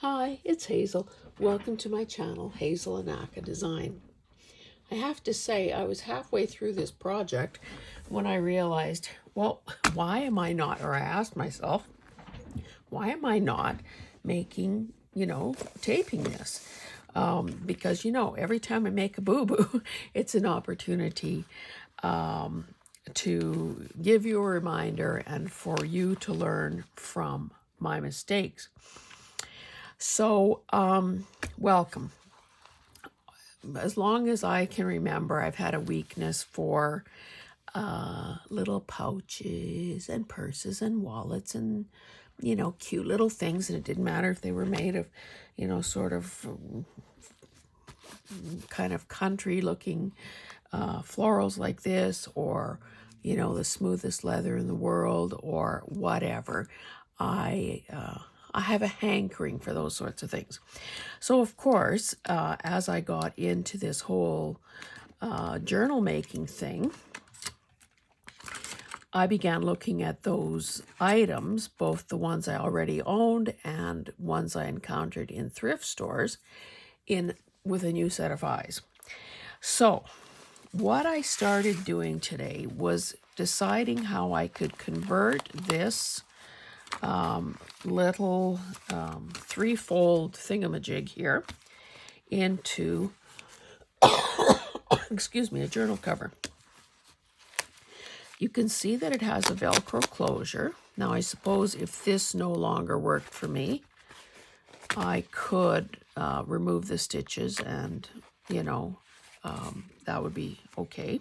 Hi, it's Hazel. Welcome to my channel, Hazel Anaka Design. I have to say, I was halfway through this project when I realized, well, why am I not, or I asked myself, why am I not making, taping this? Because, every time I make a boo-boo, it's an opportunity to give you a reminder and for you to learn from my mistakes. So, welcome. As long as I can remember, I've had a weakness for little pouches and purses and wallets and, cute little things. And it didn't matter if they were made of, sort of kind of country looking florals like this, or, the smoothest leather in the world, or whatever. I have a hankering for those sorts of things. So, of course, as I got into this whole journal making thing, I began looking at those items, both the ones I already owned and ones I encountered in thrift stores, with a new set of eyes. So, what I started doing today was deciding how I could convert this little threefold thingamajig here into, excuse me, a journal cover. You can see that it has a Velcro closure. Now, I suppose if this no longer worked for me, I could remove the stitches and, that would be okay.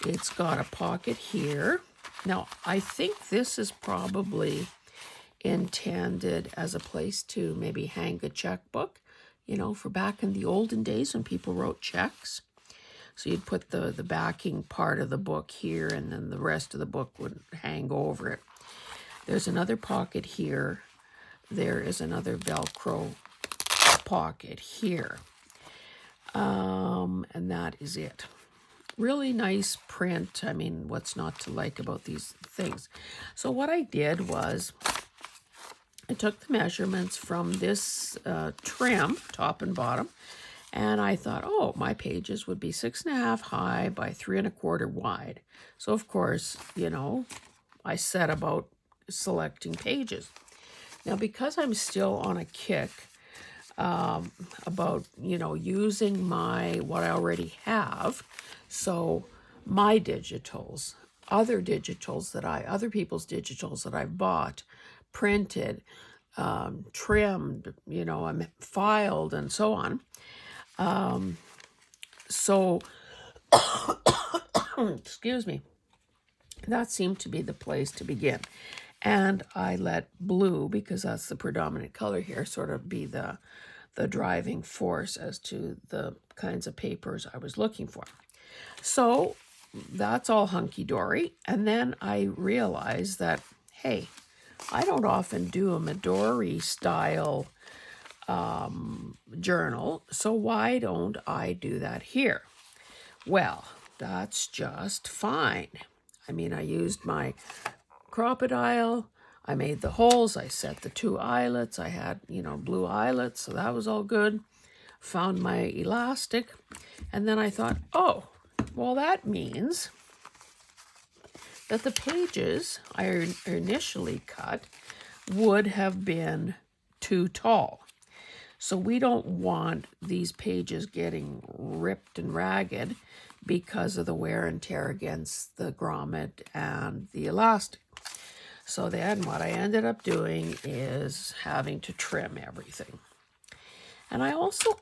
It's got a pocket here. Now, I think this is probably intended as a place to maybe hang a checkbook, for back in the olden days when people wrote checks. So you'd put the backing part of the book here, and then the rest of the book would hang over it. There's another pocket here. There is another Velcro pocket here. And that is it. Really nice print. I mean, what's not to like about these things? So what I did was I took the measurements from this trim, top and bottom, and I thought, oh, my pages would be 6.5 high by 3.25 wide. So, of course, I set about selecting pages. Now, because I'm still on a kick about, using what I already have, so my digitals, other people's digitals that I've bought, printed, trimmed, I'm filed, and so on. So, excuse me, that seemed to be the place to begin. And I let blue, because that's the predominant color here, sort of be the driving force as to the kinds of papers I was looking for. So that's all hunky-dory. And then I realized that, hey, I don't often do a Midori style journal, so why don't I do that here? Well, that's just fine. I mean, I used my crocodile, I made the holes, I set the 2 eyelets, I had, blue eyelets, so that was all good. Found my elastic, and then I thought, oh, well, that means that the pages I initially cut would have been too tall. So we don't want these pages getting ripped and ragged because of the wear and tear against the grommet and the elastic. So then what I ended up doing is having to trim everything. And I also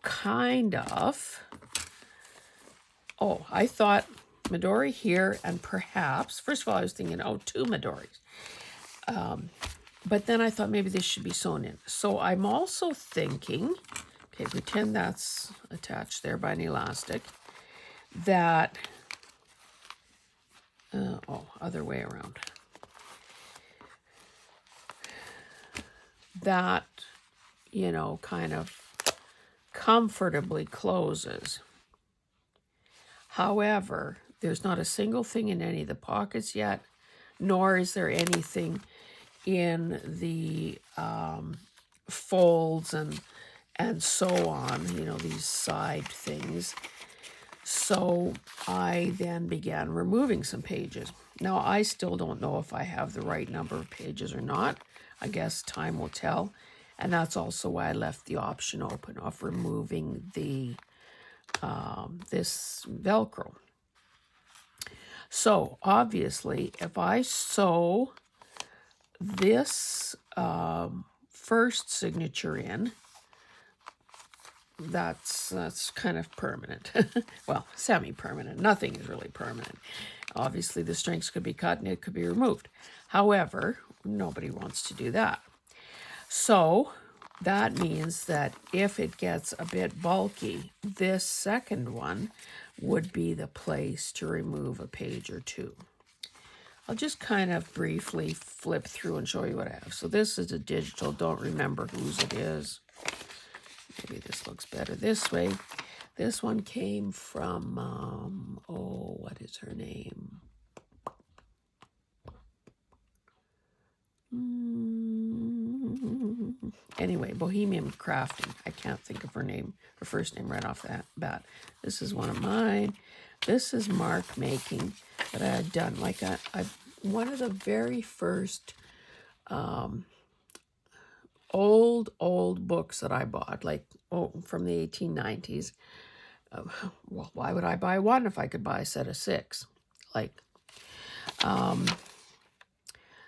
I thought Midori here, and perhaps, first of all, I was thinking, 2 Midoris. But then I thought maybe this should be sewn in. So I'm also thinking, okay, pretend that's attached there by an elastic, that, other way around. That, kind of comfortably closes. However, there's not a single thing in any of the pockets yet, nor is there anything in the folds and so on, you know, these side things. So I then began removing some pages. Now, I still don't know if I have the right number of pages or not. I guess time will tell. And that's also why I left the option open of removing the this Velcro. So obviously, if I sew this first signature in, that's kind of permanent. Well, semi-permanent. Nothing is really permanent. Obviously, the strings could be cut and it could be removed. However, nobody wants to do that. So that means that if it gets a bit bulky, this second one would be the place to remove a page or two. I'll just kind of briefly flip through and show you what I have. So this is a digital. Don't remember whose it is. Maybe this looks better this way. This one came from, oh, what is her name? Anyway, Bohemian Crafting. I can't think of her name, her first name right off the bat. This is one of mine. This is mark making that I had done. Like one of the very first old books that I bought, like from the 1890s. Well, why would I buy one if I could buy a set of 6? Like,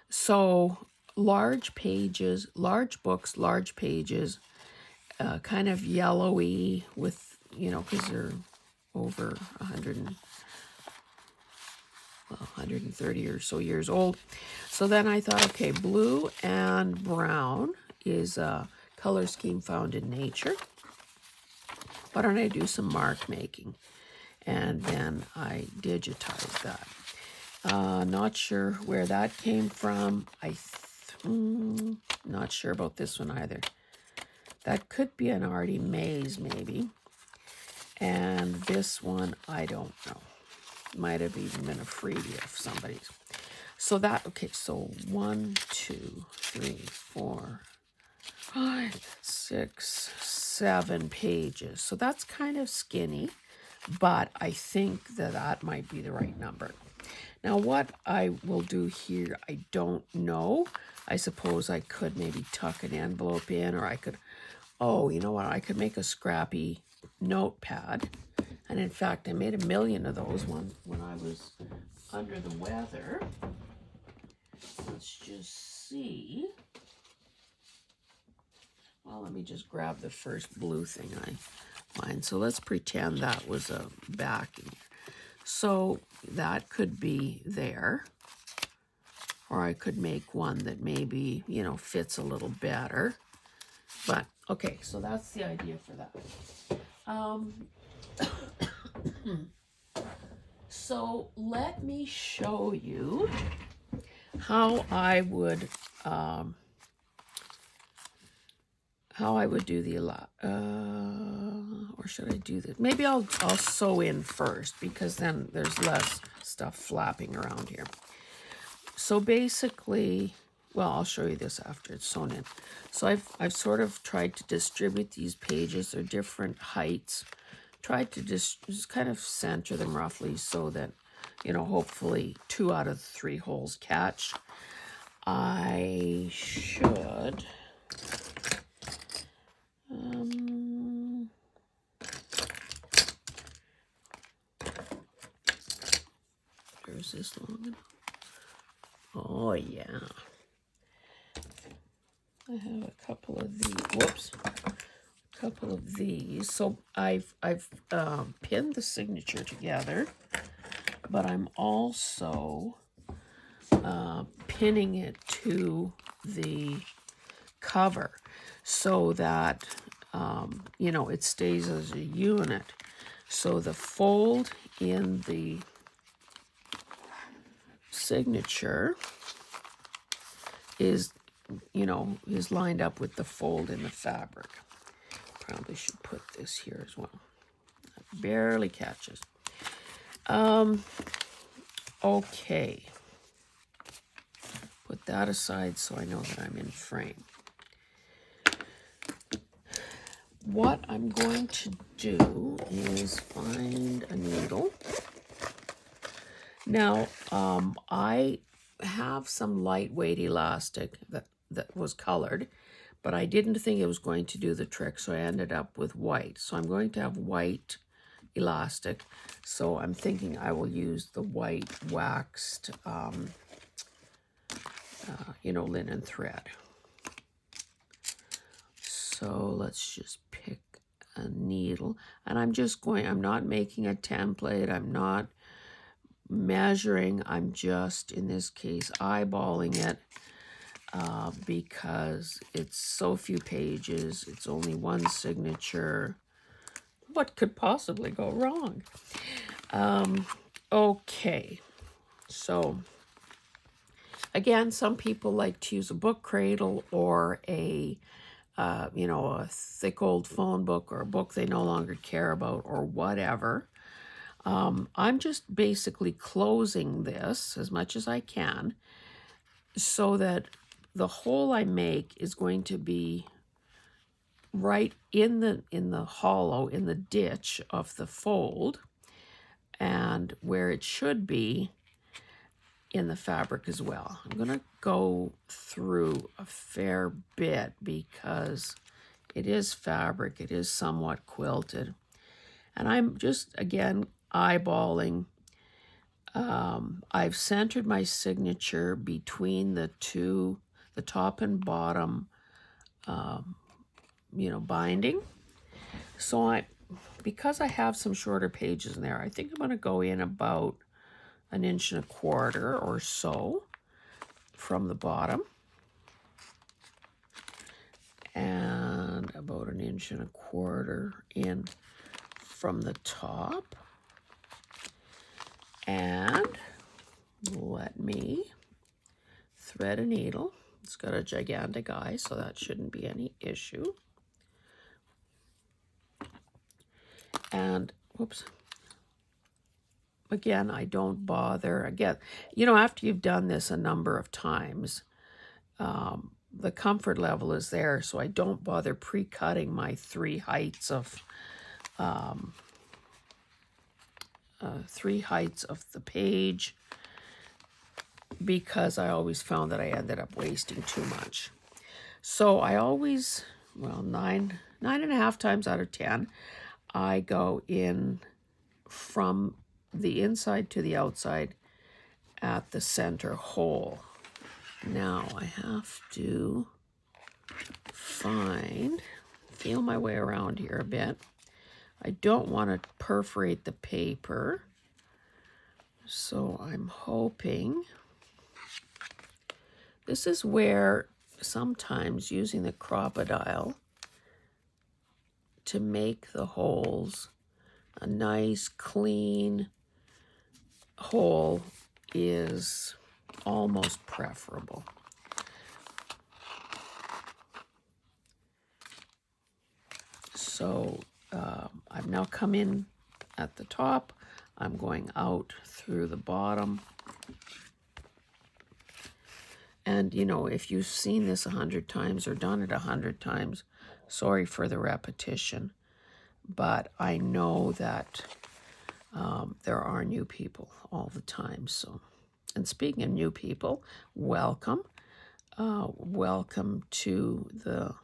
so large pages, large books, large pages, kind of yellowy with, you know, because they're over 130 or so years old. So then I thought, okay, blue and brown is a color scheme found in nature. Why don't I do some mark making? And then I digitized that. Not sure where that came from. Not sure about this one either. That could be an Artie Mays, maybe. And this one, I don't know. Might have even been a freebie of somebody's. So that, okay, so 1, 2, 3, 4, 5, 6, 7 pages. So that's kind of skinny, but I think that that might be the right number. Now, what I will do here, I don't know. I suppose I could maybe tuck an envelope in, or I could, oh, you know what? I could make a scrappy notepad. And in fact, I made 1,000,000 of those when I was under the weather. Let's just see. Well, let me just grab the first blue thing I find. So let's pretend that was a backing. So that could be there. Or I could make one that maybe, you know, fits a little better. But, okay, so that's the idea for that. So let me show you how I would do the or should I do this? Maybe I'll sew in first, because then there's less stuff flapping around here. So basically, well, I'll show you this after it's sewn in. So I've sort of tried to distribute these pages. They're different heights. Tried to just kind of center them roughly so that, you know, hopefully 2 out of 3 holes catch. I should is this long enough? Oh yeah, I have a couple of these. Whoops, a couple of these. So I've pinned the signature together, but I'm also pinning it to the cover so that you know, it stays as a unit. So the fold in the signature is, you know, is lined up with the fold in the fabric. Probably should put this here as well. That barely catches. Okay. Put that aside so I know that I'm in frame. what I'm going to do is find a needle. Now, I have some lightweight elastic that was colored, but I didn't think it was going to do the trick, so I ended up with white. So I'm going to have white elastic. So I'm thinking I will use the white waxed, linen thread. So let's just pick a needle. And I'm not making a template. I'm not measuring. I'm just, in this case, eyeballing it because it's so few pages. It's only one signature. What could possibly go wrong? Okay, so again, some people like to use a book cradle or a thick old phone book or a book they no longer care about or whatever. I'm just basically closing this as much as I can so that the hole I make is going to be right in the hollow, in the ditch of the fold, and where it should be in the fabric as well. I'm going to go through a fair bit because it is fabric, it is somewhat quilted. And I'm just, again, eyeballing. I've centered my signature between the top and bottom, binding. So because I have some shorter pages in there, I think I'm going to go in about 1.25 inches or so from the bottom, and about 1.25 inches in from the top. And let me thread a needle. It's got a gigantic eye, so that shouldn't be any issue. And whoops. Again, I don't bother. Again, after you've done this a number of times, the comfort level is there, so I don't bother pre-cutting my three heights of the page, because I always found that I ended up wasting too much. So I always, 9.5 times out of 10, I go in from the inside to the outside at the center hole. Now I have to feel my way around here a bit. I don't want to perforate the paper, so I'm hoping. This is where sometimes using the crocodile to make the holes a nice clean hole is almost preferable. So I've now come in at the top. I'm going out through the bottom. And, if you've seen this 100 times or done it 100 times, sorry for the repetition. But I know that there are new people all the time. So, and speaking of new people, welcome. Welcome to the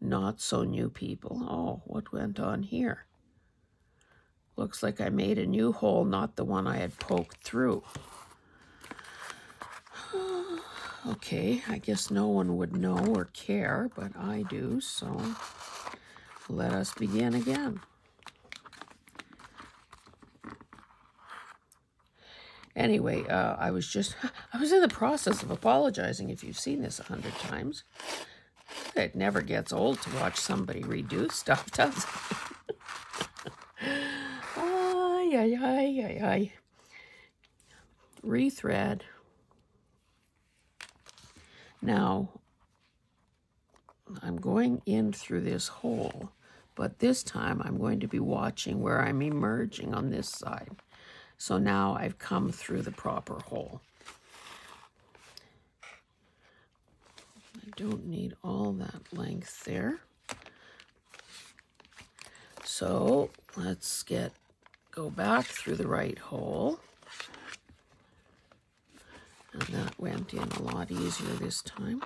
not so new people. Oh, what went on here? Looks like I made a new hole, not the one I had poked through. Okay, I guess no one would know or care, but I do, so let us begin again. Anyway, I was in the process of apologizing if you've seen this 100 times. It never gets old to watch somebody redo stuff, does it? Ay, ay, ay, ay, ay. Rethread. Now, I'm going in through this hole, but this time I'm going to be watching where I'm emerging on this side. So now I've come through the proper hole. I don't need all that length there. So let's go back through the right hole. And that went in a lot easier this time.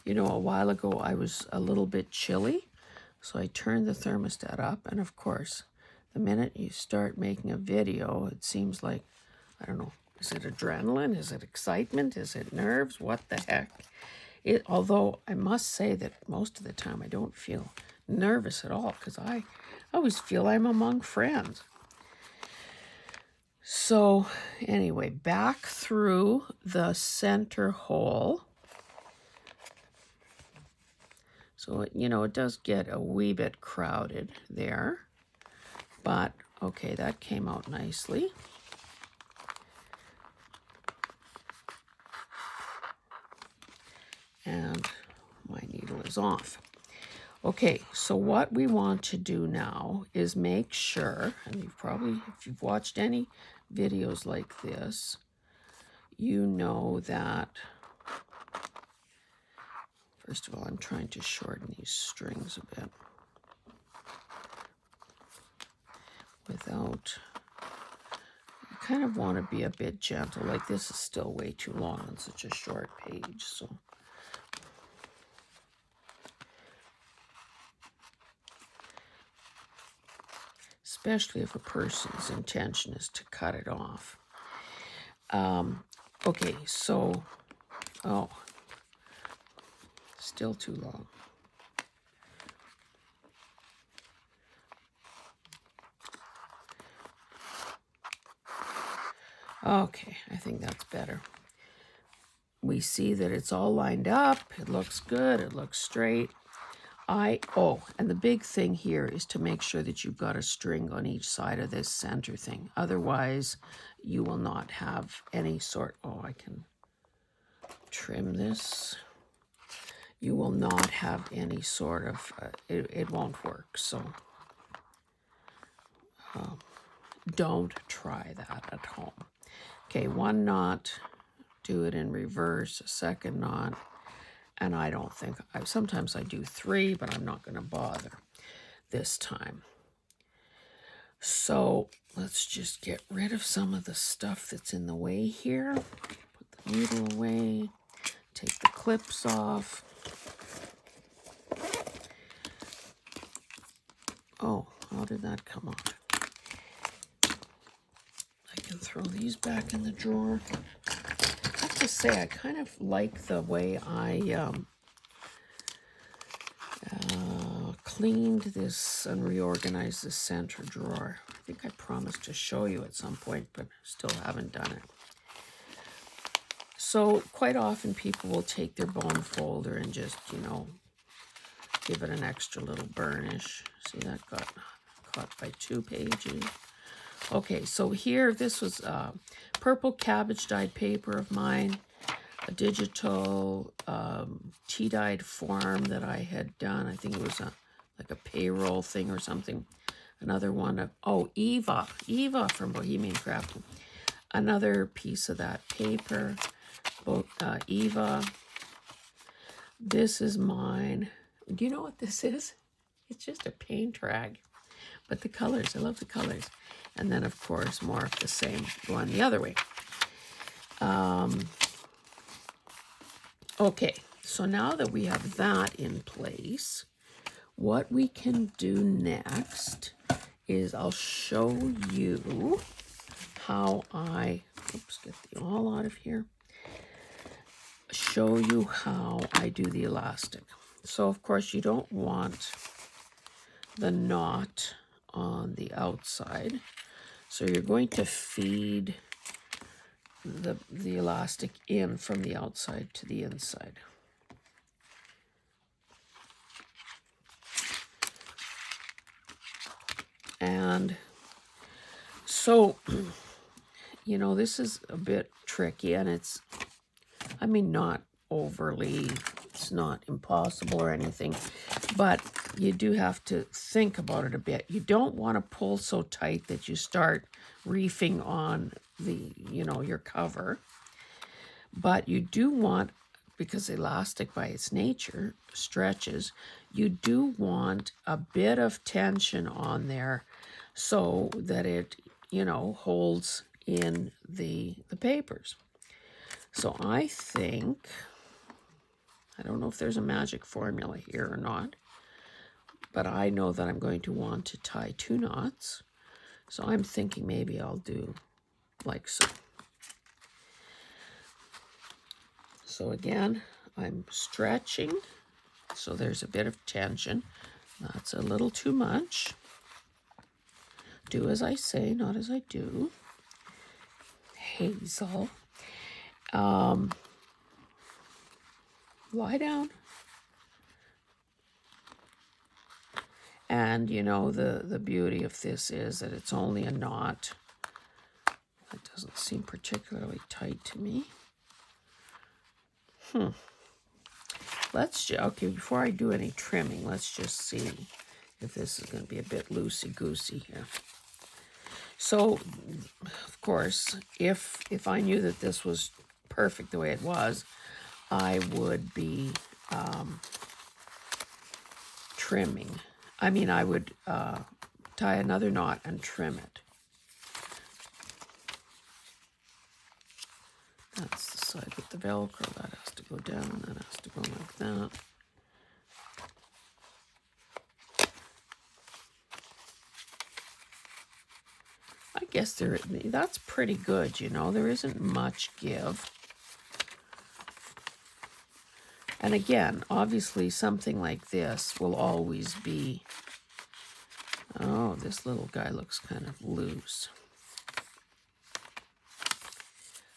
You know, a while ago I was a little bit chilly, so I turned the thermostat up. And of course, the minute you start making a video, it seems like, I don't know, is it adrenaline? Is it excitement? Is it nerves? What the heck? Although I must say that most of the time I don't feel nervous at all, because I always feel I'm among friends. So anyway, back through the center hole. So, you know, it does get a wee bit crowded there, but okay, that came out nicely. And my needle is off. Okay, so what we want to do now is make sure, and you've probably, if you've watched any videos like this, you know that, first of all, I'm trying to shorten these strings a bit without, you kind of want to be a bit gentle. Like this is still way too long on such a short page, so. Especially if a person's intention is to cut it off. Okay, so, oh, still too long. Okay, I think that's better. We see that it's all lined up. It looks good. It looks straight. And the big thing here is to make sure that you've got a string on each side of this center thing. Otherwise, you will not have any sort, I can trim this. You will not have any sort of, it won't work. So don't try that at home. Okay, one knot, do it in reverse, a second knot. And I don't think, sometimes I do 3, but I'm not going to bother this time. So let's just get rid of some of the stuff that's in the way here. Put the needle away, take the clips off. Oh, how did that come off? I can throw these back in the drawer. I have to say, I kind of like the way I cleaned this and reorganized the center drawer. I think I promised to show you at some point, but still haven't done it. So quite often people will take their bone folder and just, you know, give it an extra little burnish. See, that got caught by 2 pages. Okay, so here, this was purple cabbage dyed paper of mine, a digital tea-dyed form that I had done. I think it was like a payroll thing or something. Another one of, Eva from Bohemian Crafting. Another piece of that paper, Eva. This is mine. Do you know what this is? It's just a paint rag. But the colors, I love the colors. And then, of course, more of the same going the other way. Okay, so now that we have that in place, what we can do next is I'll show you how oops, get the all out of here. Show you how I do the elastic. So, of course, you don't want the knot on the outside. So you're going to feed the elastic in from the outside to the inside. And so, you know, this is a bit tricky, and it's, I mean, not overly, it's not impossible or anything, but you do have to think about it a bit. You don't want to pull so tight that you start reefing on the, you know, your cover, but you do want because elastic by its nature stretches, you do want a bit of tension on there so that it, you know, holds in the papers. So I think, I don't know if there's a magic formula here or not, but I know that I'm going to want to tie 2 knots. So I'm thinking maybe I'll do like so. So again, I'm stretching, so there's a bit of tension. That's a little too much. Do as I say, not as I do. Hazel. Lie down. And you know, the beauty of this is that it's only a knot. That doesn't seem particularly tight to me. Okay, before I do any trimming, let's just see if this is going to be a bit loosey-goosey here. So, of course, if I knew that this was perfect the way it was, I would be trimming. I mean, I would tie another knot and trim it. That's the side with the Velcro. That has to go down, and that has to go like that. I guess that's pretty good, you know. There isn't much give. And again, obviously something like this will always be, oh, this little guy looks kind of loose.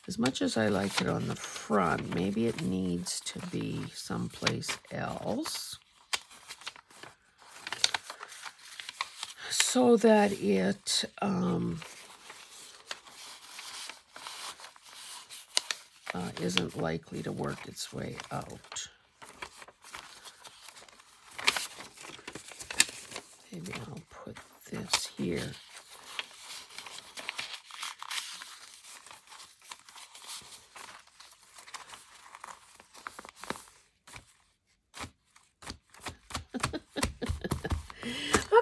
As much as I like it on the front, maybe it needs to be someplace else so that it isn't likely to work its way out. Maybe I'll put this here.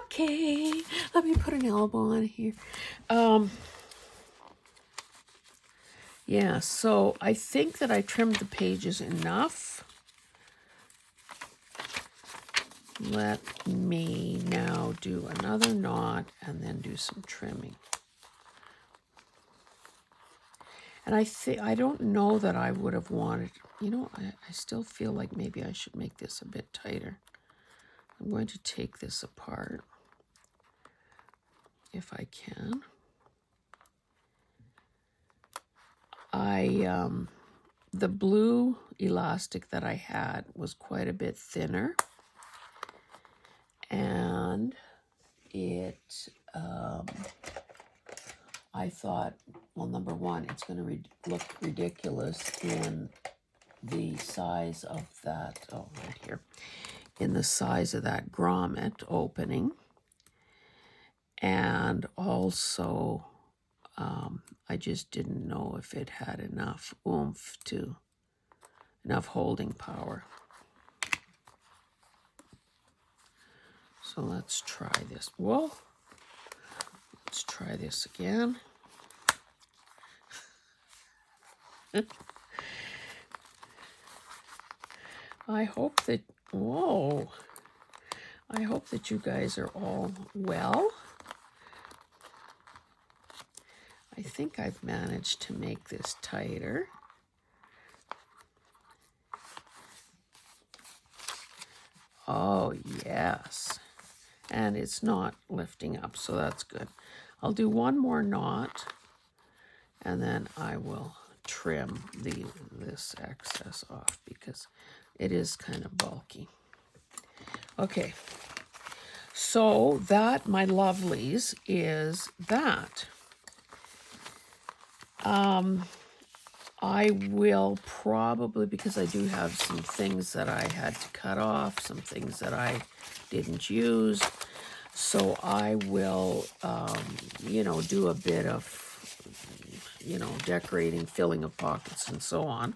Okay, let me put an elbow on here. Yeah, so I think that I trimmed the pages enough. Let me now do another knot and then do some trimming. And I don't know that I would have wanted, you know, I still feel like maybe I should make this a bit tighter. I'm going to take this apart if I can. The blue elastic that I had was quite a bit thinner, and it, I thought, well, number one, it's going to look ridiculous in the size of that, oh, right here, in the size of that grommet opening, and also I just didn't know if it had enough oomph enough holding power. So let's try this. Whoa. Let's try this again. I hope that, whoa. I hope that you guys are all well. I think I've managed to make this tighter. Oh, yes. And it's not lifting up, so that's good. I'll do one more knot, and then I will trim this excess off because it is kind of bulky. Okay. So that, my lovelies, is that. I will probably, because I do have some things that I had to cut off, some things that I didn't use, so I will, you know, do a bit of, you know, decorating, filling of pockets and so on.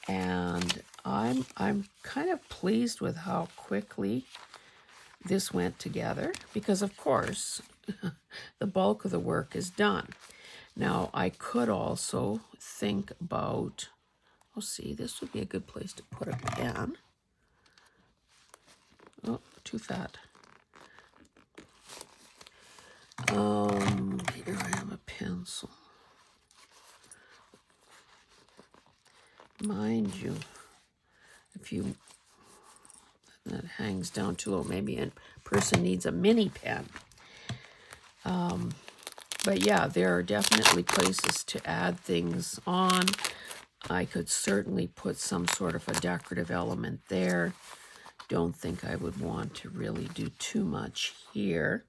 And I'm kind of pleased with how quickly this went together, because of course the bulk of the work is done. Now I could also think about, oh, see, this would be a good place to put a pen. Oh, too fat. Here I have a pencil. Mind you, if you, that hangs down too low, maybe a person needs a mini pen. But yeah, there are definitely places to add things on. I could certainly put some sort of a decorative element there. Don't think I would want to really do too much here.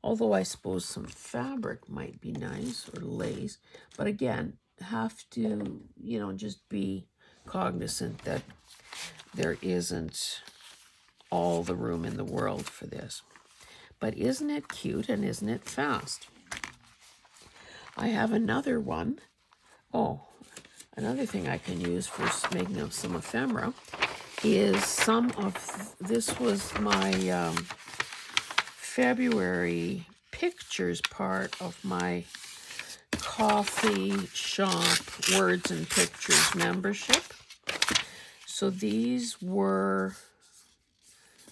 Although I suppose some fabric might be nice, or lace. But again, have to, just be cognizant that there isn't all the room in the world for this. But isn't it cute and isn't it fast? I have another one. Oh, another thing I can use for making of some ephemera is some of, this was my February pictures part of my coffee shop Words and Pictures membership. So these were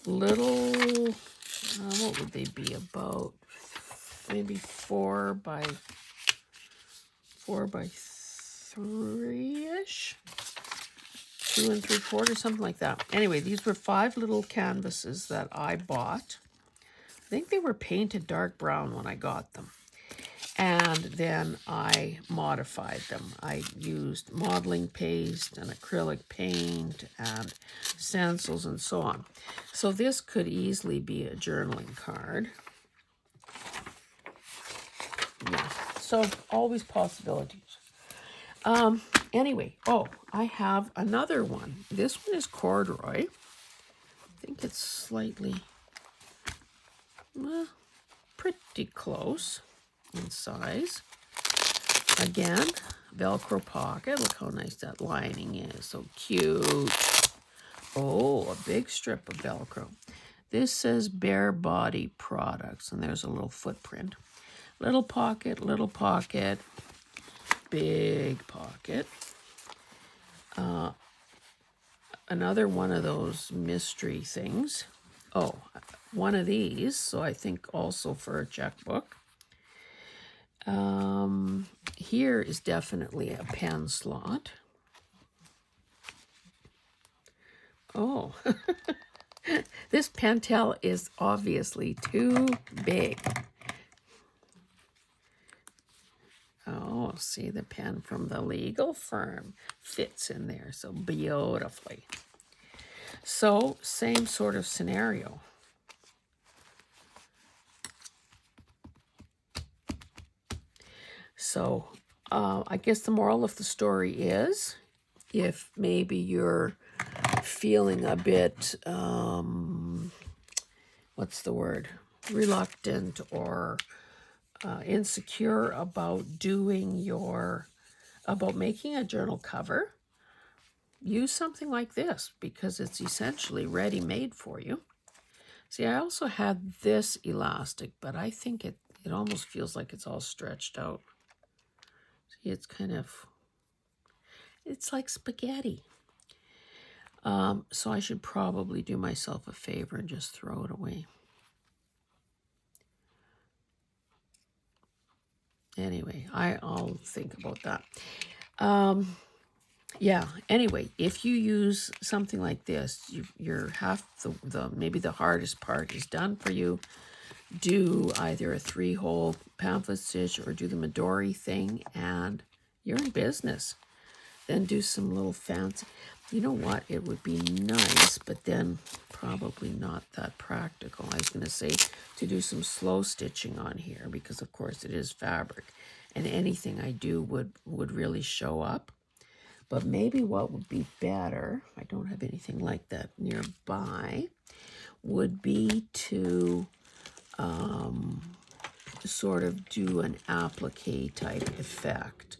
little, what would they be, about maybe 4 by 3-ish, 2 3/4, something like that. Anyway, these were 5 little canvases that I bought. I think they were painted dark brown when I got them. And then I modified them. I used modeling paste and acrylic paint and stencils and so on. So this could easily be a journaling card. Yeah, so always possibilities. Anyway, oh, I have another one. This one is corduroy. I think it's slightly, well, pretty close in size. Again, Velcro pocket. Look how nice that lining is. So cute. Oh, a big strip of Velcro. This says Bare Body Products, and there's a little footprint. Little pocket, big pocket. Another one of those mystery things. Oh, one of these, so I think also for a checkbook. Here is definitely a pen slot. Oh, this pentel is obviously too big. Oh, see, the pen from the legal firm fits in there so beautifully. So, same sort of scenario. So, I guess the moral of the story is, if maybe you're feeling a bit, what's the word, reluctant or insecure about about making a journal cover, use something like this, because it's essentially ready-made for you. See, I also had this elastic, but I think it almost feels like it's all stretched out. See, it's kind of, it's like spaghetti. So I should probably do myself a favor and just throw it away. Anyway, I'll think about that. Yeah, anyway, if you use something like this, you're half the maybe the hardest part is done for you. Do either a 3-hole pamphlet stitch or do the Midori thing, and you're in business. Then do some little fancy, you know what, it would be nice, but then probably not that practical. I was going to say to do some slow stitching on here, because of course it is fabric, and anything I do would really show up. But maybe what would be better, I don't have anything like that nearby, would be to sort of do an applique type effect.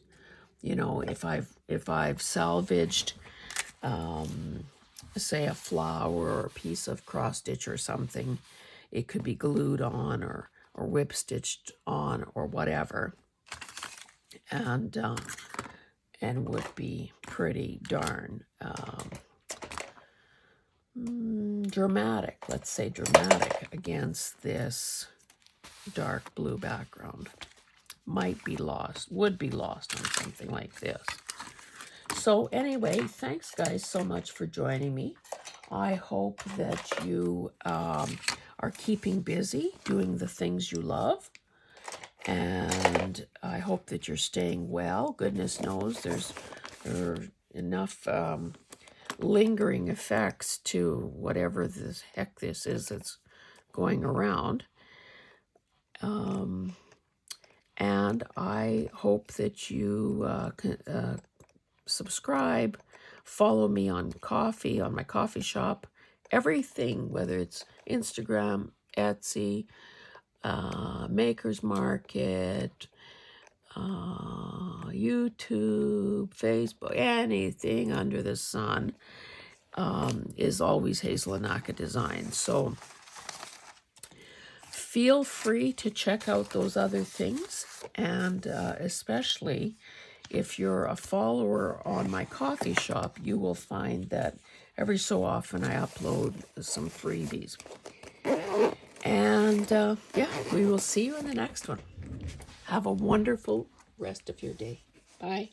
You know, if I've salvaged say a flower or a piece of cross stitch or something. It could be glued on or whip stitched on or whatever, and would be pretty darn dramatic. Let's say dramatic against this dark blue background. Might be lost, would be lost on something like this. So anyway, thanks guys so much for joining me. I hope that you are keeping busy doing the things you love. And I hope that you're staying well. Goodness knows there are enough lingering effects to whatever the heck this is that's going around. And I hope that you subscribe, follow me on my coffee shop, everything, whether it's Instagram, Etsy, Maker's Market, YouTube, Facebook, anything under the sun is always Hazelanaka Design. So feel free to check out those other things, and especially if you're a follower on my coffee shop, you will find that every so often I upload some freebies. And yeah, we will see you in the next one. Have a wonderful rest of your day. Bye.